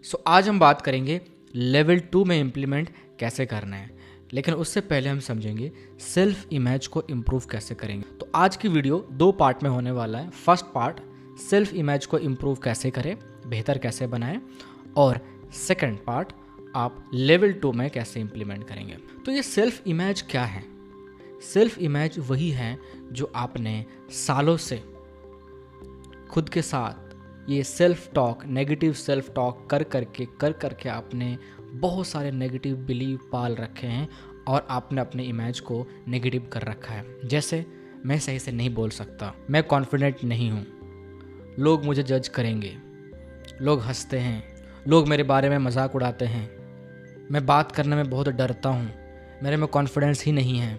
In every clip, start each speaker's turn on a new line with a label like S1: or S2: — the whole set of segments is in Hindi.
S1: आज हम बात करेंगे लेवल 2 में इम्प्लीमेंट कैसे करना है, लेकिन उससे पहले हम समझेंगे सेल्फ इमेज को इम्प्रूव कैसे करेंगे। तो आज की वीडियो 2 पार्ट में होने वाला है। फर्स्ट पार्ट सेल्फ इमेज को इम्प्रूव कैसे करें, बेहतर कैसे बनाएं, और सेकंड पार्ट आप लेवल 2 में कैसे इम्प्लीमेंट करेंगे। तो ये सेल्फ इमेज क्या है? सेल्फ इमेज वही है जो आपने सालों से खुद के साथ ये self talk, negative self talk कर करके आपने बहुत सारे नेगेटिव बिलीव पाल रखे हैं और आपने अपने इमेज को नेगेटिव कर रखा है। जैसे मैं सही से नहीं बोल सकता, मैं कॉन्फिडेंट नहीं हूँ, लोग मुझे जज करेंगे, लोग हंसते हैं, लोग मेरे बारे में मजाक उड़ाते हैं, मैं बात करने में बहुत डरता हूँ, मेरे में कॉन्फिडेंस ही नहीं है,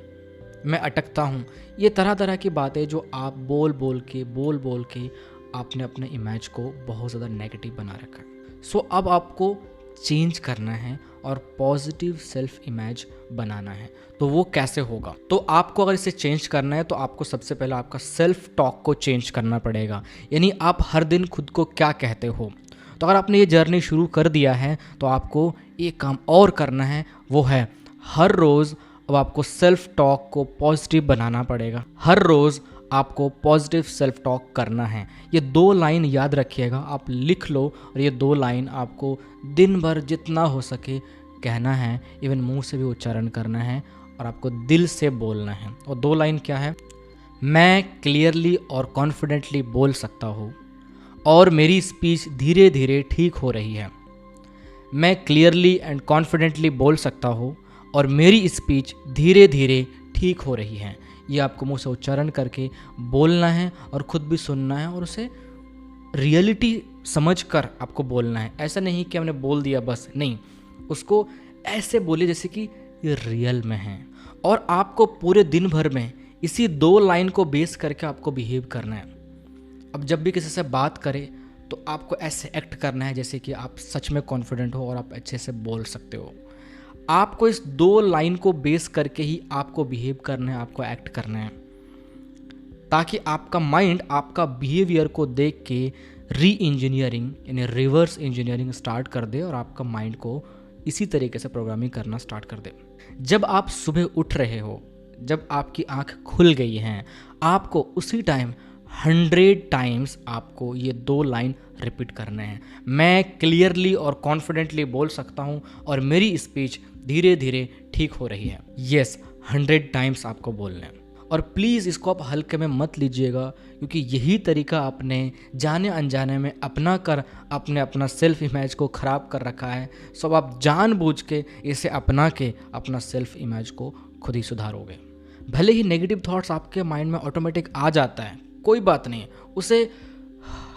S1: मैं अटकता हूँ। ये तरह तरह की बातें जो आप बोल बोल के आपने अपने इमेज को बहुत ज़्यादा नेगेटिव बना रखा है। अब आपको चेंज करना है और पॉजिटिव सेल्फ इमेज बनाना है। तो वो कैसे होगा? तो आपको अगर इसे चेंज करना है तो आपको सबसे पहले आपका सेल्फ टॉक को चेंज करना पड़ेगा। यानी आप हर दिन खुद को क्या कहते हो। तो अगर आपने ये जर्नी शुरू कर दिया है तो आपको एक काम और करना है, वो है हर रोज़ अब आपको सेल्फ टॉक को पॉजिटिव बनाना पड़ेगा। हर रोज़ आपको पॉजिटिव सेल्फ टॉक करना है। ये 2 लाइन याद रखिएगा, आप लिख लो, और ये 2 लाइन आपको दिन भर जितना हो सके कहना है, इवन मुंह से भी उच्चारण करना है और आपको दिल से बोलना है। और 2 लाइन क्या है? मैं क्लियरली और कॉन्फिडेंटली बोल सकता हूँ और मेरी स्पीच धीरे धीरे ठीक हो रही है। मैं क्लियरली एंड कॉन्फिडेंटली बोल सकता हूँ और मेरी स्पीच धीरे धीरे ठीक हो रही है। ये आपको मुंह से उच्चारण करके बोलना है और ख़ुद भी सुनना है और उसे रियलिटी समझकर आपको बोलना है। ऐसा नहीं कि हमने बोल दिया बस, नहीं, उसको ऐसे बोलिए जैसे कि ये रियल में है। और आपको पूरे दिन भर में इसी 2 लाइन को बेस करके आपको बिहेव करना है। अब जब भी किसी से बात करें तो आपको ऐसे एक्ट करना है जैसे कि आप सच में कॉन्फिडेंट हो और आप अच्छे से बोल सकते हो। आपको इस 2 लाइन को बेस करके ही आपको बिहेव करना है, आपको एक्ट करना है, ताकि आपका माइंड आपका बिहेवियर को देख के री इंजीनियरिंग यानी रिवर्स इंजीनियरिंग स्टार्ट कर दे और आपका माइंड को इसी तरीके से प्रोग्रामिंग करना स्टार्ट कर दे। जब आप सुबह उठ रहे हो, जब आपकी आंख खुल गई है, आपको उसी टाइम 100 टाइम्स आपको ये 2 लाइन रिपीट करने हैं। मैं क्लियरली और कॉन्फिडेंटली बोल सकता हूँ और मेरी स्पीच धीरे धीरे ठीक हो रही है। यस, 100 टाइम्स आपको बोलना है। और प्लीज़ इसको आप हल्के में मत लीजिएगा, क्योंकि यही तरीका आपने जाने अनजाने में अपना कर आपने अपना सेल्फ इमेज को ख़राब कर रखा है। अब आप जानबूझ के इसे अपना के अपना सेल्फ इमेज को खुद ही सुधारोगे। भले ही नेगेटिव थॉट्स आपके माइंड में ऑटोमेटिक आ जाता है, कोई बात नहीं, उसे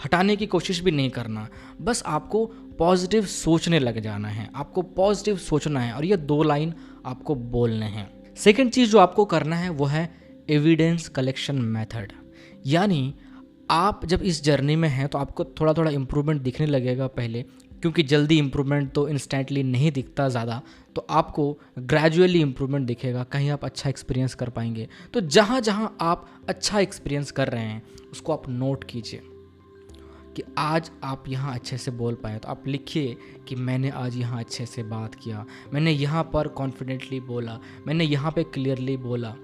S1: हटाने की कोशिश भी नहीं करना, बस आपको पॉजिटिव सोचने लग जाना है। आपको पॉजिटिव सोचना है और ये 2 लाइन आपको बोलने हैं। सेकंड चीज़ जो आपको करना है वो है एविडेंस कलेक्शन मेथड। यानी आप जब इस जर्नी में हैं तो आपको थोड़ा थोड़ा इम्प्रूवमेंट दिखने लगेगा पहले, क्योंकि जल्दी इम्प्रूवमेंट तो इंस्टेंटली नहीं दिखता ज़्यादा, तो आपको ग्रेजुअली इम्प्रूवमेंट दिखेगा। कहीं आप अच्छा एक्सपीरियंस कर पाएंगे। तो जहाँ जहाँ आप अच्छा एक्सपीरियंस कर रहे हैं उसको आप नोट कीजिए कि आज आप यहाँ अच्छे से बोल पाए, तो आप लिखिए कि मैंने आज यहाँ अच्छे से बात किया, मैंने यहाँ पर कॉन्फिडेंटली बोला, मैंने यहाँ पे क्लियरली बोला।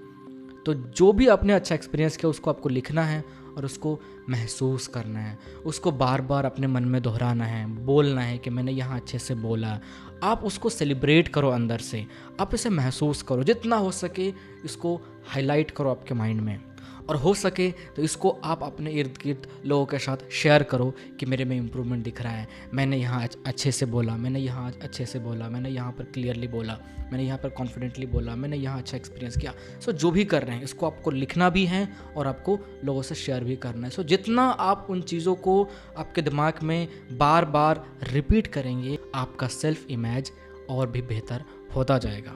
S1: तो जो भी आपने अच्छा एक्सपीरियंस किया उसको आपको लिखना है और उसको महसूस करना है, उसको बार बार अपने मन में दोहराना है, बोलना है कि मैंने यहाँ अच्छे से बोला। आप उसको सेलिब्रेट करो अंदर से, आप इसे महसूस करो, जितना हो सके इसको हाईलाइट करो आपके माइंड में, और हो सके तो इसको आप अपने इर्द गिर्द लोगों के साथ शेयर करो कि मेरे में इम्प्रूवमेंट दिख रहा है, मैंने यहाँ अच्छे से बोला, मैंने यहाँ अच्छे से बोला, मैंने यहाँ पर क्लियरली बोला, मैंने यहाँ पर कॉन्फिडेंटली बोला, मैंने यहाँ अच्छा एक्सपीरियंस किया। जो भी कर रहे हैं इसको आपको लिखना भी है और आपको लोगों से शेयर भी करना है। जितना आप उन चीज़ों को आपके दिमाग में बार बार रिपीट करेंगे, आपका सेल्फ इमेज और भी बेहतर होता जाएगा।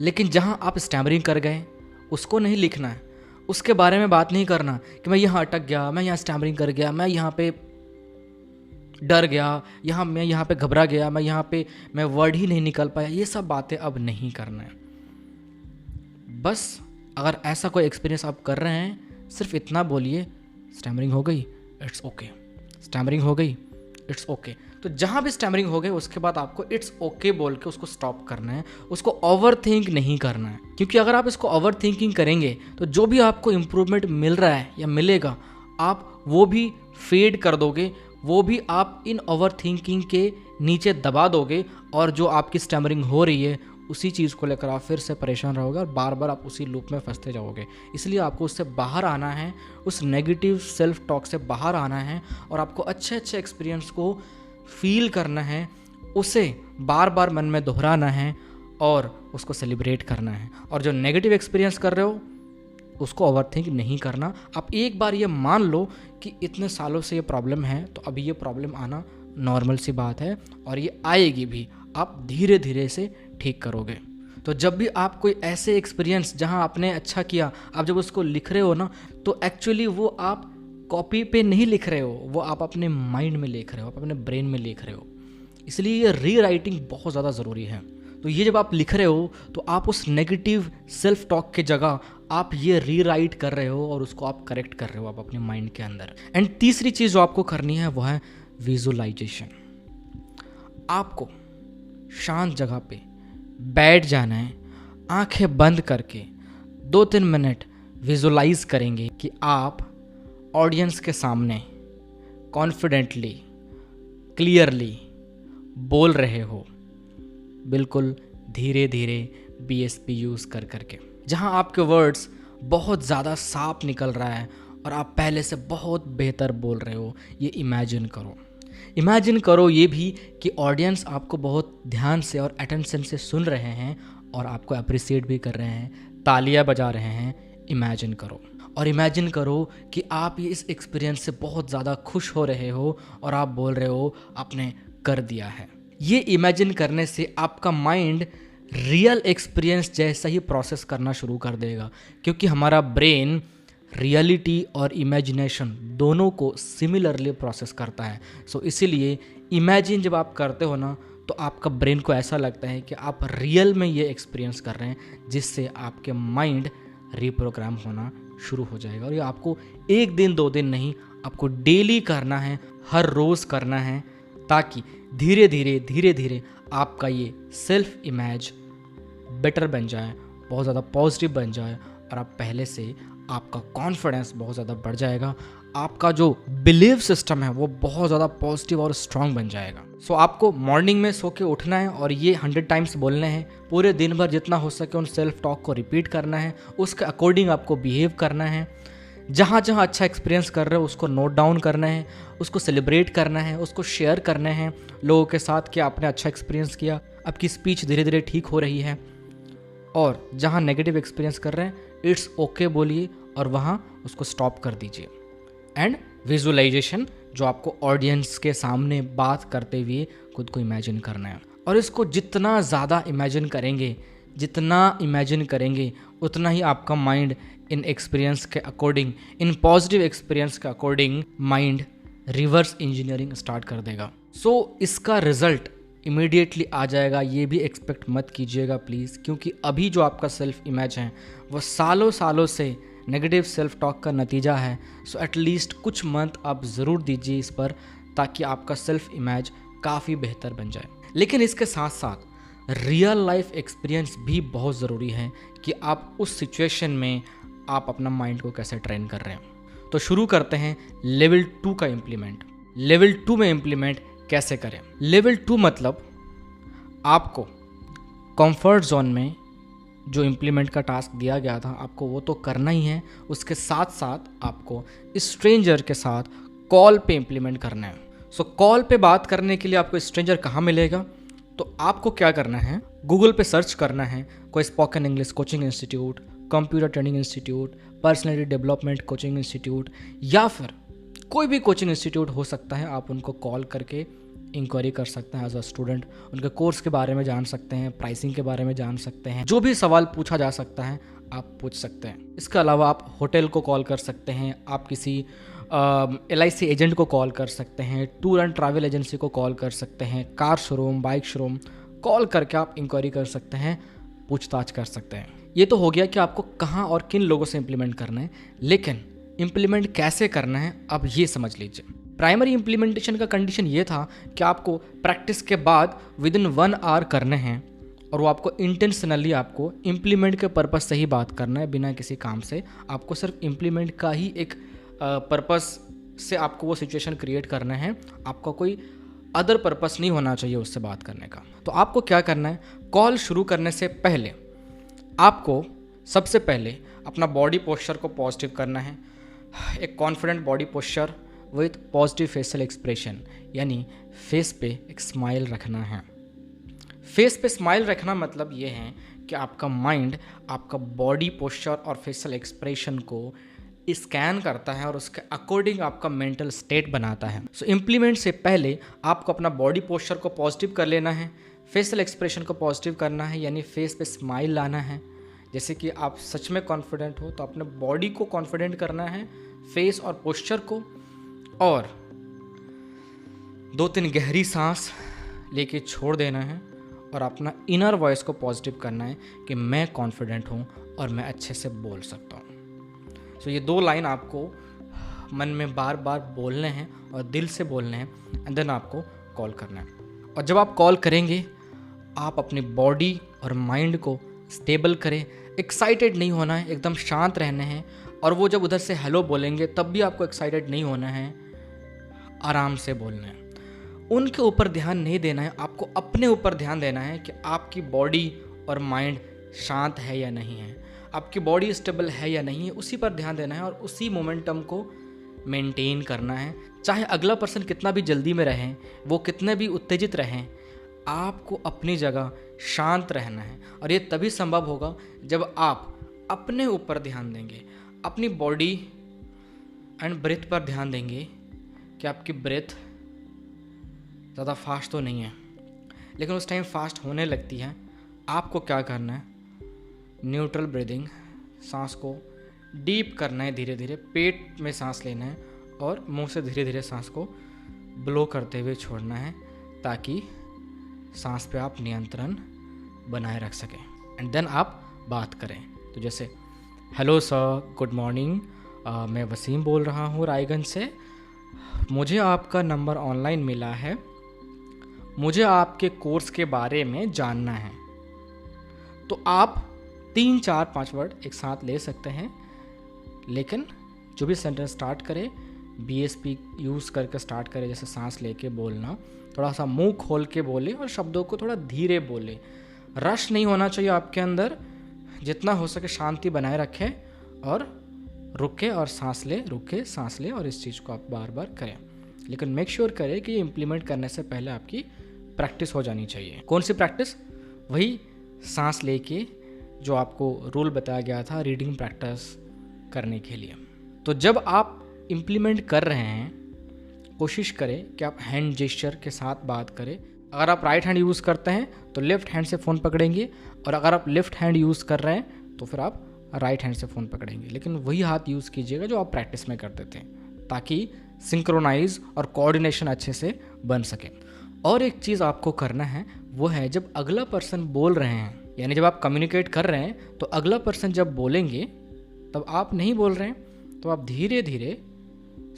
S1: लेकिन जहाँ आप स्टैमरिंग कर गए उसको नहीं लिखना है, उसके बारे में बात नहीं करना कि मैं यहाँ अटक गया, मैं यहाँ स्टैमरिंग कर गया, मैं यहाँ पे डर गया, मैं यहाँ पे घबरा गया, मैं वर्ड ही नहीं निकल पाया। ये सब बातें अब नहीं करना है। बस अगर ऐसा कोई एक्सपीरियंस आप कर रहे हैं, सिर्फ इतना बोलिए, स्टैमरिंग हो गई, इट्स ओके, स्टैमरिंग हो गई, इट्स ओके। तो जहाँ भी स्टैमरिंग हो गए उसके बाद आपको इट्स ओके बोल के उसको स्टॉप करना है, उसको ओवर थिंक नहीं करना है। क्योंकि अगर आप इसको ओवर थिंकिंग करेंगे तो जो भी आपको इम्प्रूवमेंट मिल रहा है या मिलेगा आप वो भी फेड कर दोगे, वो भी आप इन ओवर थिंकिंग के नीचे दबा दोगे और जो आपकी स्टैमरिंग हो रही है उसी चीज़ को लेकर आप फिर से परेशान रहोगे और बार बार आप उसी लूप में फंसते जाओगे। इसलिए आपको उससे बाहर आना है, उस नेगेटिव सेल्फ टॉक से बाहर आना है और आपको अच्छे अच्छे एक्सपीरियंस को फील करना है, उसे बार बार मन में दोहराना है और उसको सेलिब्रेट करना है। और जो नेगेटिव एक्सपीरियंस कर रहे हो उसको ओवरथिंक नहीं करना। आप एक बार ये मान लो कि इतने सालों से ये प्रॉब्लम है तो अभी ये प्रॉब्लम आना नॉर्मल सी बात है और ये आएगी भी, आप धीरे धीरे से ठीक करोगे। तो जब भी आप कोई ऐसे एक्सपीरियंस जहां आपने अच्छा किया, आप जब उसको लिख रहे हो ना, तो एक्चुअली वो आप कॉपी पे नहीं लिख रहे हो, वो आप अपने माइंड में लिख रहे हो, आप अपने ब्रेन में लिख रहे हो। इसलिए ये री राइटिंग बहुत ज़्यादा ज़रूरी है। तो ये जब आप लिख रहे हो तो आप उस नेगेटिव सेल्फ टॉक के जगह आप ये री राइट कर रहे हो और उसको आप करेक्ट कर रहे हो आप अपने माइंड के अंदर। एंड तीसरी चीज़ जो आपको करनी है वो है विजुअलाइजेशन। आपको शांत जगह पे बैठ जाना है, आंखें बंद करके 2-3 मिनट विजुअलाइज करेंगे कि आप ऑडियंस के सामने कॉन्फिडेंटली, क्लियरली बोल रहे हो, बिल्कुल धीरे धीरे BSP यूज़ कर करके, जहां आपके वर्ड्स बहुत ज़्यादा साफ निकल रहा है और आप पहले से बहुत बेहतर बोल रहे हो। ये इमेजिन करो। इमेजिन करो ये भी कि ऑडियंस आपको बहुत ध्यान से और अटेंशन से सुन रहे हैं और आपको अप्रिशिएट भी कर रहे हैं, तालियां बजा रहे हैं। इमेजिन करो और इमेजिन करो कि आप ये इस एक्सपीरियंस से बहुत ज़्यादा खुश हो रहे हो और आप बोल रहे हो आपने कर दिया है। ये इमेजिन करने से आपका माइंड रियल एक्सपीरियंस जैसा ही प्रोसेस करना शुरू कर देगा, क्योंकि हमारा ब्रेन रियलिटी और इमेजिनेशन दोनों को सिमिलरली प्रोसेस करता है। सो इसीलिए इमेजिन जब आप करते हो ना तो आपका ब्रेन को ऐसा लगता है कि आप रियल में ये एक्सपीरियंस कर रहे हैं, जिससे आपके माइंड रीप्रोग्राम होना शुरू हो जाएगा। और ये आपको 1 दिन 2 दिन नहीं, आपको डेली करना है, हर रोज़ करना है, ताकि धीरे धीरे आपका ये सेल्फ इमेज बेटर बन जाए, बहुत ज़्यादा पॉजिटिव बन जाए और आप पहले से आपका कॉन्फिडेंस बहुत ज़्यादा बढ़ जाएगा। आपका जो बिलीव सिस्टम है वो बहुत ज़्यादा पॉजिटिव और स्ट्रांग बन जाएगा। सो आपको मॉर्निंग में सो के उठना है और ये 100 टाइम्स बोलने हैं। पूरे दिन भर जितना हो सके उन सेल्फ टॉक को रिपीट करना है, उसके अकॉर्डिंग आपको बिहेव करना है। जहाँ जहाँ अच्छा एक्सपीरियंस कर रहे हो उसको नोट डाउन करना है, उसको सेलिब्रेट करना है, उसको शेयर करना है लोगों के साथ कि आपने अच्छा एक्सपीरियंस किया, आपकी स्पीच धीरे धीरे ठीक हो रही है। और जहाँ नेगेटिव एक्सपीरियंस कर रहे हैं इट्स ओके बोलिए और वहाँ उसको स्टॉप कर दीजिए। एंड विजुअलाइजेशन, जो आपको ऑडियंस के सामने बात करते हुए खुद को इमेजिन करना है। और इसको जितना ज़्यादा इमेजिन करेंगे उतना ही आपका माइंड इन एक्सपीरियंस के अकॉर्डिंग, इन पॉजिटिव एक्सपीरियंस के according mind reverse engineering start कर देगा। सो इसका रिजल्ट इमीडिएटली आ जाएगा, ये भी एक्सपेक्ट मत कीजिएगा प्लीज़, क्योंकि अभी जो आपका सेल्फ इमेज है वो सालों से नेगेटिव सेल्फ टॉक का नतीजा है। सो एटलीस्ट कुछ मंथ आप ज़रूर दीजिए इस पर, ताकि आपका सेल्फ इमेज काफ़ी बेहतर बन जाए। लेकिन इसके साथ साथ रियल लाइफ एक्सपीरियंस भी बहुत ज़रूरी है कि आप उस सिचुएशन में आप अपना माइंड को कैसे ट्रेन कर रहे हैं। तो शुरू करते हैं लेवल 2 का इम्प्लीमेंट। लेवल 2 में इम्प्लीमेंट कैसे करें? लेवल 2 मतलब आपको कंफर्ट जोन में जो इम्प्लीमेंट का टास्क दिया गया था आपको वो तो करना ही है, उसके साथ साथ आपको स्ट्रेंजर के साथ कॉल पे इम्प्लीमेंट करना है। सो कॉल पे बात करने के लिए आपको स्ट्रेंजर कहाँ मिलेगा? तो आपको क्या करना है, गूगल पे सर्च करना है कोई spoken English coaching institute, computer training institute, personality development coaching institute, या फिर कोई भी कोचिंग इंस्टीट्यूट हो सकता है। आप उनको कॉल करके इंक्वायरी कर सकते हैं एज अ स्टूडेंट, उनके कोर्स के बारे में जान सकते हैं, प्राइसिंग के बारे में जान सकते हैं, जो भी सवाल पूछा जा सकता है आप पूछ सकते हैं। इसके अलावा आप होटल को कॉल कर सकते हैं, आप किसी LIC एजेंट को कॉल कर सकते हैं, टूर एंड ट्रैवल एजेंसी को कॉल कर सकते हैं, car showroom, bike showroom, call करके आप इंक्वायरी कर सकते हैं, पूछताछ कर सकते हैं। ये तो हो गया कि आपको कहाँ और किन लोगों से इम्प्लीमेंट करना है, लेकिन इम्प्लीमेंट कैसे करना है अब ये समझ लीजिए। प्राइमरी इम्प्लीमेंटेशन का कंडीशन ये था कि आपको प्रैक्टिस के बाद विदिन 1 आवर करने हैं और वो आपको इंटेंशनली आपको इम्प्लीमेंट के पर्पस से ही बात करना है, बिना किसी काम से। आपको सिर्फ इम्प्लीमेंट का ही एक पर्पस से आपको वो सिचुएशन क्रिएट करना है, आपका कोई अदर पर्पस नहीं होना चाहिए उससे बात करने का। तो आपको क्या करना है, कॉल शुरू करने से पहले आपको सबसे पहले अपना बॉडी पोस्चर को पॉजिटिव करना है। एक confident body posture with positive facial expression, यानी फेस पे एक स्माइल रखना है। फेस पे स्माइल रखना मतलब ये है कि आपका माइंड आपका बॉडी पोस्चर और फेशियल एक्सप्रेशन को स्कैन करता है और उसके अकॉर्डिंग आपका मेंटल स्टेट बनाता है। सो इम्प्लीमेंट से पहले आपको अपना बॉडी पोस्चर को पॉजिटिव कर लेना है, फेशियल एक्सप्रेशन को पॉजिटिव करना है, यानी फेस पे स्माइल लाना है। जैसे कि आप सच में कॉन्फिडेंट हो तो अपने बॉडी को कॉन्फिडेंट करना है, फेस और पोस्चर को, और 2-3 गहरी सांस लेके छोड़ देना है और अपना इनर वॉइस को पॉजिटिव करना है कि मैं कॉन्फिडेंट हूँ और मैं अच्छे से बोल सकता हूँ। सो ये 2 लाइन आपको मन में बार बार बोलने हैं और दिल से बोलने हैं, एंड देन आपको कॉल करना है। और जब आप कॉल करेंगे आप अपनी बॉडी और माइंड को स्टेबल करें। एक्साइटेड नहीं होना है, एकदम शांत रहने हैं। और वो जब उधर से हेलो बोलेंगे तब भी आपको एक्साइटेड नहीं होना है, आराम से बोलना है। उनके ऊपर ध्यान नहीं देना है, आपको अपने ऊपर ध्यान देना है कि आपकी बॉडी और माइंड शांत है या नहीं है, आपकी बॉडी स्टेबल है या नहीं है, उसी पर ध्यान देना है और उसी मोमेंटम को मेंटेन करना है। चाहे अगला पर्सन कितना भी जल्दी में रहें, वो कितने भी उत्तेजित रहें, आपको अपनी जगह शांत रहना है। और ये तभी संभव होगा जब आप अपने ऊपर ध्यान देंगे, अपनी बॉडी एंड ब्रेथ पर ध्यान देंगे कि आपकी ब्रेथ ज़्यादा फास्ट तो नहीं है, लेकिन उस टाइम फास्ट होने लगती है। आपको क्या करना है, न्यूट्रल ब्रीदिंग, सांस को डीप करना है, धीरे धीरे पेट में सांस लेना है और मुंह से धीरे धीरे सांस को ब्लो करते हुए छोड़ना है, ताकि सांस पे आप नियंत्रण बनाए रख सकें। एंड देन आप बात करें। तो जैसे हेलो सर, गुड मॉर्निंग, मैं वसीम बोल रहा हूँ रायगंज से। मुझे आपका नंबर ऑनलाइन मिला है, मुझे आपके कोर्स के बारे में जानना है। तो आप 3, 4, 5 वर्ड एक साथ ले सकते हैं, लेकिन जो भी सेंटेंस स्टार्ट करे BSP यूज़ करके स्टार्ट करे। जैसे सांस लेके बोलना, थोड़ा सा मुंह खोल के बोले और शब्दों को थोड़ा धीरे बोले। रश नहीं होना चाहिए आपके अंदर, जितना हो सके शांति बनाए रखें और रुके और सांस ले, रुके सांस ले, और इस चीज़ को आप बार बार करें। लेकिन मेक श्योर करें कि ये इम्प्लीमेंट करने से पहले आपकी प्रैक्टिस हो जानी चाहिए। कौन सी प्रैक्टिस? वही सांस लेके जो आपको रूल बताया गया था रीडिंग प्रैक्टिस करने के लिए। तो जब आप इम्प्लीमेंट कर रहे हैं, कोशिश करें कि आप हैंड जेस्चर के साथ बात करें। अगर आप राइट हैंड यूज़ करते हैं तो लेफ्ट हैंड से फ़ोन पकड़ेंगे, और अगर आप लेफ्ट हैंड यूज़ कर रहे हैं तो फिर आप राइट हैंड से फ़ोन पकड़ेंगे। लेकिन वही हाथ यूज़ कीजिएगा जो आप प्रैक्टिस में करते थे, ताकि सिंक्रोनाइज और कोऑर्डिनेशन अच्छे से बन सके। और एक चीज़ आपको करना है, वो है जब अगला पर्सन बोल रहे हैं, यानी जब आप कम्युनिकेट कर रहे हैं, तो अगला पर्सन जब बोलेंगे तब आप नहीं बोल रहे हैं, तो आप धीरे धीरे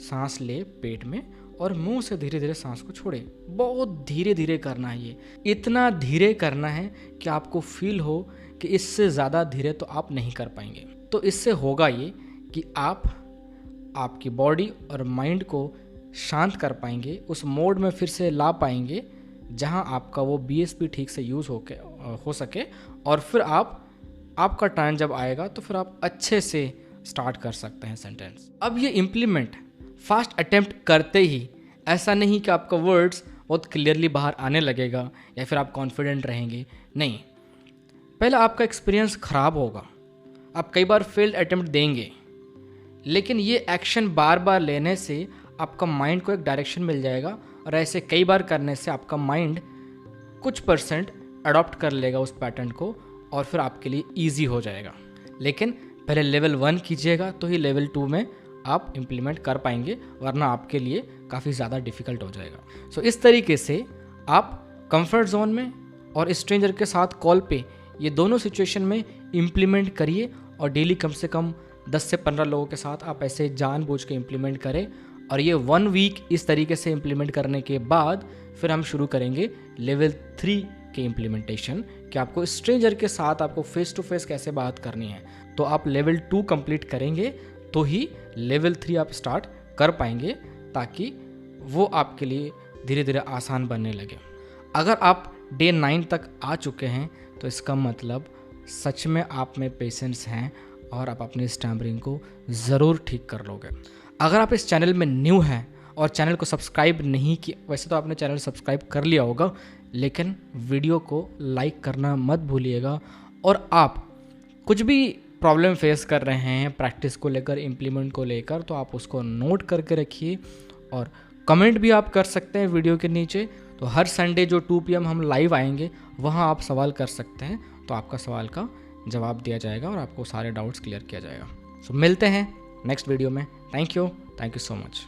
S1: सांस ले पेट में और मुंह से धीरे धीरे सांस को छोड़े। बहुत धीरे धीरे करना है, ये इतना धीरे करना है कि आपको फील हो कि इससे ज़्यादा धीरे तो आप नहीं कर पाएंगे। तो इससे होगा ये कि आप आपकी बॉडी और माइंड को शांत कर पाएंगे, उस मोड में फिर से ला पाएंगे जहां आपका वो BSP ठीक से यूज़ हो सके, और फिर आपका टर्न जब आएगा तो फिर आप अच्छे से स्टार्ट कर सकते हैं सेंटेंस। अब ये इम्प्लीमेंट फास्ट अटेम्प्ट करते ही ऐसा नहीं कि आपका वर्ड्स बहुत क्लियरली बाहर आने लगेगा या फिर आप कॉन्फिडेंट रहेंगे, नहीं। पहले आपका एक्सपीरियंस ख़राब होगा, आप कई बार फेल्ड अटेम्प्ट देंगे, लेकिन ये एक्शन बार बार लेने से आपका माइंड को एक डायरेक्शन मिल जाएगा, और ऐसे कई बार करने से आपका माइंड कुछ % अडॉप्ट कर लेगा उस पैटर्न को, और फिर आपके लिए ईजी हो जाएगा। लेकिन पहले लेवल 1 कीजिएगा तो ही लेवल 2 में आप इम्प्लीमेंट कर पाएंगे, वरना आपके लिए काफ़ी ज़्यादा डिफ़िकल्ट हो जाएगा। सो इस तरीके से आप कंफर्ट जोन में और स्ट्रेंजर के साथ कॉल पे ये दोनों सिचुएशन में इम्प्लीमेंट करिए, और डेली कम से कम 10 से 15 लोगों के साथ आप ऐसे जानबूझ के इम्प्लीमेंट करें, और ये 1 वीक इस तरीके से इम्प्लीमेंट करने के बाद फिर हम शुरू करेंगे लेवल 3 के इम्प्लीमेंटेशन कि आपको स्ट्रेंजर के साथ आपको फेस टू फेस कैसे बात करनी है। तो आप लेवल 2 कंप्लीट करेंगे तो ही लेवल 3 आप स्टार्ट कर पाएंगे, ताकि वो आपके लिए धीरे धीरे आसान बनने लगे। अगर आप डे 9 तक आ चुके हैं तो इसका मतलब सच में आप में पेशेंस हैं और आप अपनी स्टैमरिंग को ज़रूर ठीक कर लोगे। अगर आप इस चैनल में न्यू हैं और चैनल को सब्सक्राइब नहीं किया, वैसे तो आपने चैनल सब्सक्राइब कर लिया होगा, लेकिन वीडियो को लाइक करना मत भूलिएगा। और आप कुछ भी प्रॉब्लम फेस कर रहे हैं प्रैक्टिस को लेकर, इम्प्लीमेंट को लेकर, तो आप उसको नोट करके रखिए और कमेंट भी आप कर सकते हैं वीडियो के नीचे। तो हर संडे जो 2 PM हम लाइव आएंगे वहाँ आप सवाल कर सकते हैं, तो आपका सवाल का जवाब दिया जाएगा और आपको सारे डाउट्स क्लियर किया जाएगा। सो मिलते हैं नेक्स्ट वीडियो में। Thank you so much.